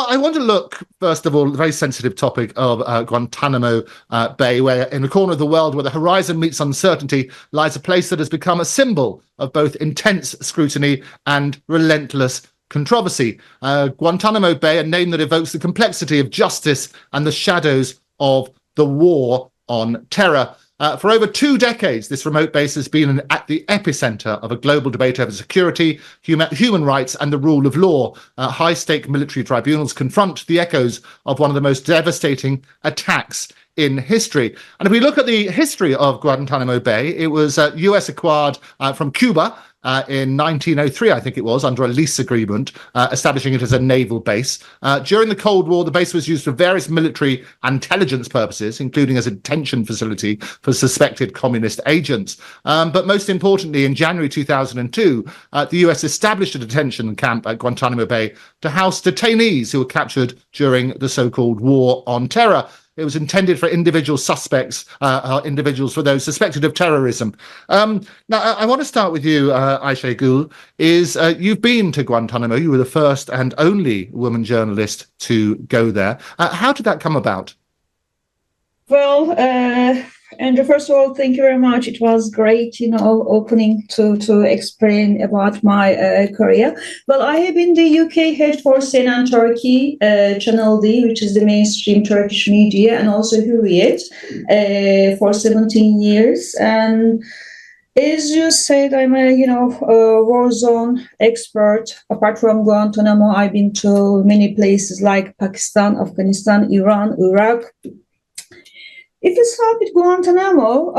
I want to look, first of all, the very sensitive topic of Guantanamo Bay, where in a corner of the world where the horizon meets uncertainty lies a place that has become a symbol of both intense scrutiny and relentless controversy. Guantanamo Bay, a name that evokes the complexity of justice and the shadows of the war on terror. For over 2 decades, this remote base has been at the epicenter of a global debate over security, human rights, and the rule of law. High-stake military tribunals confront the echoes of one of the most devastating attacks in history. And if we look at the history of Guantanamo Bay, it was US acquired from Cuba in 1903, I think it was, under a lease agreement, establishing it as a naval base. During the Cold War, the base was used for various military intelligence purposes, including as a detention facility for suspected communist agents. But most importantly, in January 2002, the US established a detention camp at Guantanamo Bay to house detainees who were captured during the so-called War on Terror. It was intended for individual suspects, individuals for those suspected of terrorism. Now, I want to start with you, Aysegul. You've been to Guantanamo. You were the first and only woman journalist to go there. How did that come about? Well, Andrew, first of all, thank you very much. It was great, opening to explain about my career. Well, I have been the UK head for CNN Turkey, Channel D, which is the mainstream Turkish media, and also Hürriyet for 17 years. And as you said, I'm a, war zone expert. Apart from Guantanamo, I've been to many places like Pakistan, Afghanistan, Iran, Iraq. If you start with Guantanamo,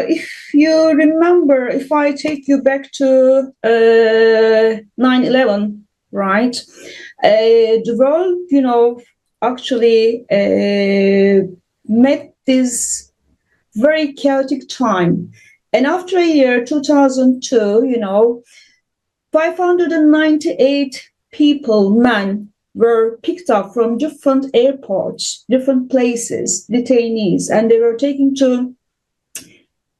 if you remember, if I take you back to 9/11, right? The world, actually met this very chaotic time. And after a year, 2002, 598 people, men, were picked up from different airports, different places, detainees, and they were taken to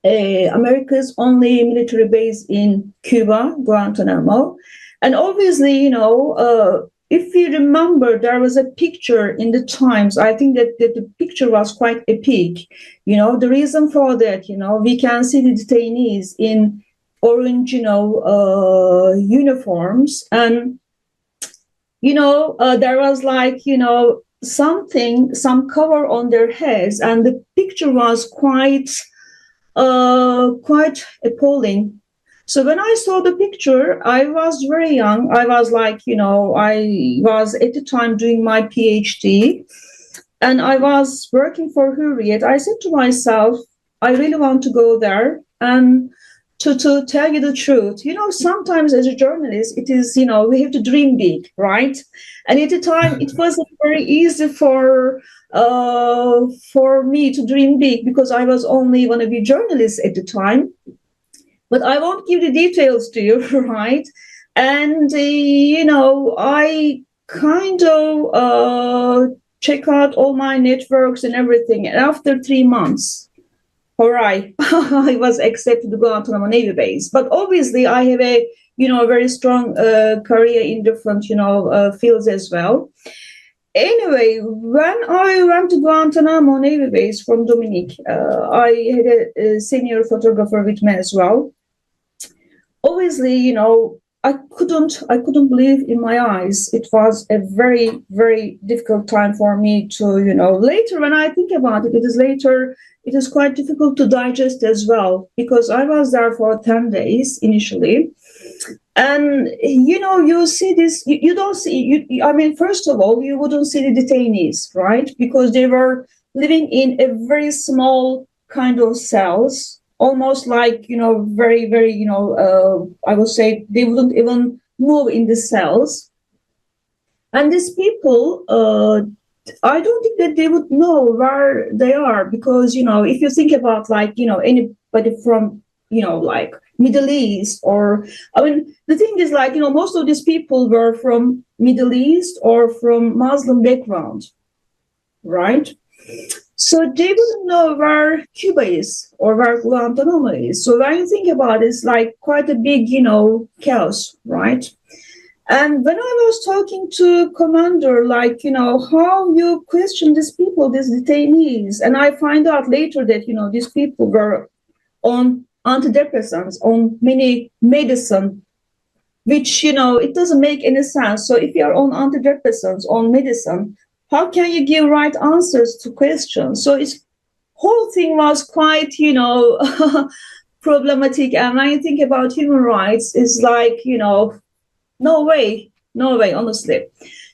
America's only military base in Cuba, Guantanamo. And obviously, if you remember, there was a picture in the Times. I think that the picture was quite epic. The reason for that, we can see the detainees in orange, uniforms, and there was some cover on their heads, and the picture was quite appalling. So when I saw the picture, I was very young. I was I was at the time doing my PhD, and I was working for Hürriyet. I said to myself, I really want to go there. And to tell you the truth, sometimes as a journalist, it is, we have to dream big, right? And at the time, it wasn't very easy for me to dream big because I was only wannabe journalist at the time. But I won't give the details to you, right? And, I kind of check out all my networks and everything. And after 3 months, all right, I was accepted to Guantanamo Navy base. But obviously, I have a very strong career in different fields as well. Anyway, when I went to Guantanamo Navy base from Dominique, I had a senior photographer with me as well. Obviously, I couldn't believe in my eyes. It was a very, very difficult time for me to, later when I think about it, it is quite difficult to digest as well, because I was there for 10 days initially. And, you see this, you don't see, first of all, you wouldn't see the detainees, right? Because they were living in a very small kind of cells, almost like, very, very, I would say they wouldn't even move in the cells. And these people, I don't think that they would know where they are, because, if you think about anybody from, Middle East, or, the thing is most of these people were from Middle East or from Muslim background, right? So they wouldn't know where Cuba is or where Guantanamo is. So when you think about it, it's quite a big, chaos, right? And when I was talking to commander, like, how you question these people, these detainees, and I find out later that, these people were on antidepressants, on many medicine, which, it doesn't make any sense. So if you're on antidepressants, on medicine, how can you give right answers to questions? So it's whole thing was quite, problematic. And when you think about human rights, it's like, no way, no way, honestly.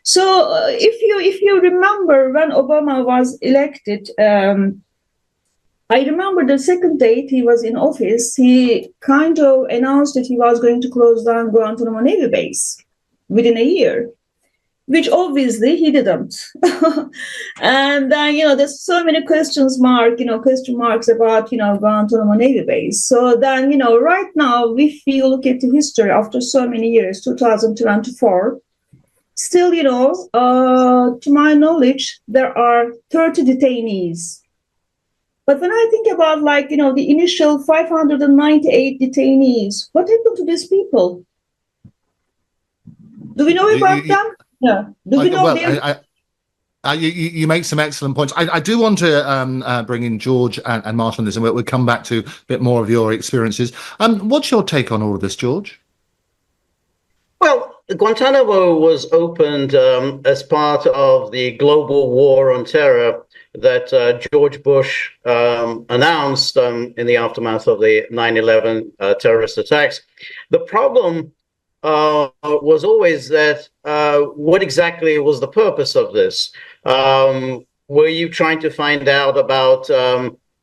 So if you remember when Obama was elected, I remember the second date he was in office, he kind of announced that he was going to close down Guantanamo Navy base within a year, which obviously he didn't. And then, there's so many question marks about, Guantanamo Navy base. So then, right now, if you look at the history after so many years, 2024, still, to my knowledge, there are 30 detainees. But when I think about, the initial 598 detainees, what happened to these people? Do we know about them? Yeah. Do we know them? You make some excellent points. I do want to bring in George and Martin on this, and we'll come back to a bit more of your experiences. What's your take on all of this, George? Well, Guantanamo was opened as part of the global war on terror that George Bush announced in the aftermath of the 9/11 terrorist attacks. The problem was always that what exactly was the purpose of this? Were you trying to find out about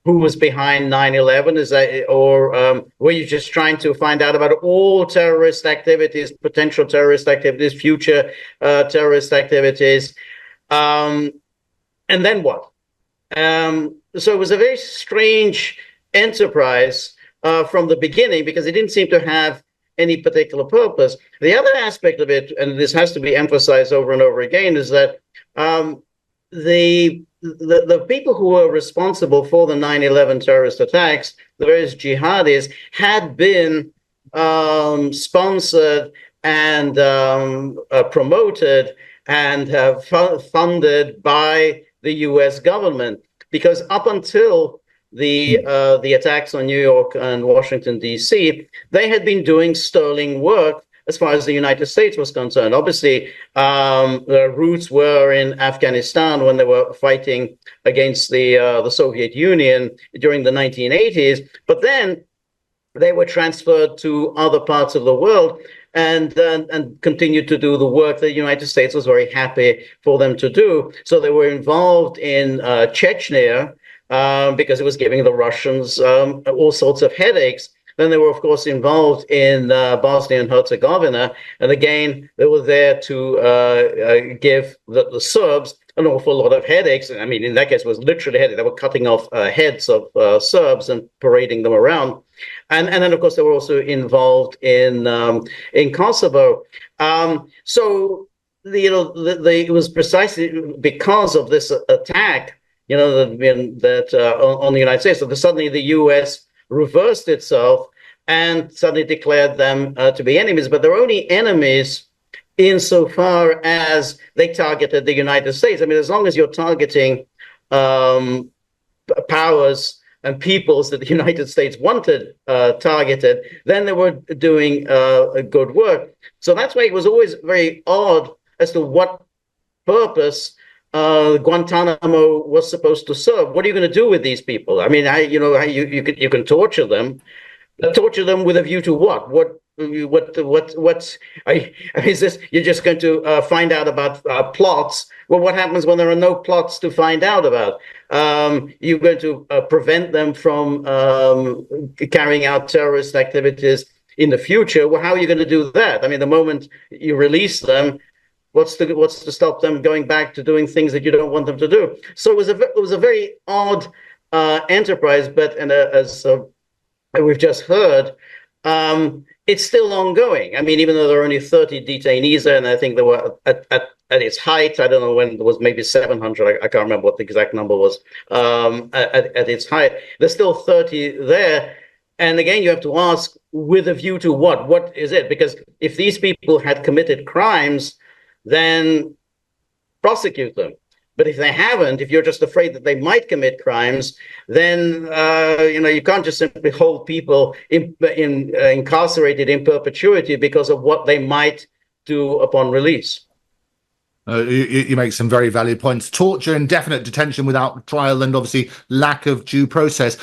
who was behind 9/11? Or were you just trying to find out about all terrorist activities, potential terrorist activities, future terrorist activities? And then what? So it was a very strange enterprise from the beginning, because it didn't seem to have any particular purpose. The other aspect of it, and this has to be emphasized over and over again, is that the people who were responsible for the 9/11 terrorist attacks, the various jihadis, had been sponsored and promoted and funded by the U.S. government, because up until the attacks on New York and Washington, D.C., they had been doing sterling work as far as the United States was concerned. Obviously, the roots were in Afghanistan when they were fighting against the Soviet Union during the 1980s, but then they were transferred to other parts of the world and continued to do the work that the United States was very happy for them to do. So they were involved in Chechnya because it was giving the Russians all sorts of headaches. Then they were, of course, involved in Bosnia and Herzegovina. And again, they were there to give the Serbs an awful lot of headaches. I mean, in that case, it was literally headaches. They were cutting off heads of Serbs and parading them around. And then, of course, they were also involved in Kosovo. So, it was precisely because of this attack, that on the United States, that suddenly the U.S. reversed itself and suddenly declared them to be enemies. But they're only enemies insofar as they targeted the United States. I mean, as long as you're targeting powers and peoples that the United States wanted targeted, then they were doing good work. So that's why it was always very odd as to what purpose Guantanamo was supposed to serve. What are you going to do with these people? I mean, you can torture them. Torture them with a view to what? Is this, you're just going to find out about plots? Well, what happens when there are no plots to find out about? You're going to prevent them from carrying out terrorist activities in the future. Well, how are you going to do that? I mean, the moment you release them, what's to stop them going back to doing things that you don't want them to do? So it was a very odd enterprise. But as we've just heard, it's still ongoing. I mean, even though there are only 30 detainees there, and I think there were at its height, I don't know when, there was maybe 700. I can't remember what the exact number was at its height. There's still 30 there. And again, you have to ask, with a view to what? What is it? Because if these people had committed crimes, then prosecute them. But if they haven't, if you're just afraid that they might commit crimes, then you can't just simply hold people incarcerated in perpetuity because of what they might do upon release. You make some very valid points. Torture, indefinite detention without trial, and obviously lack of due process.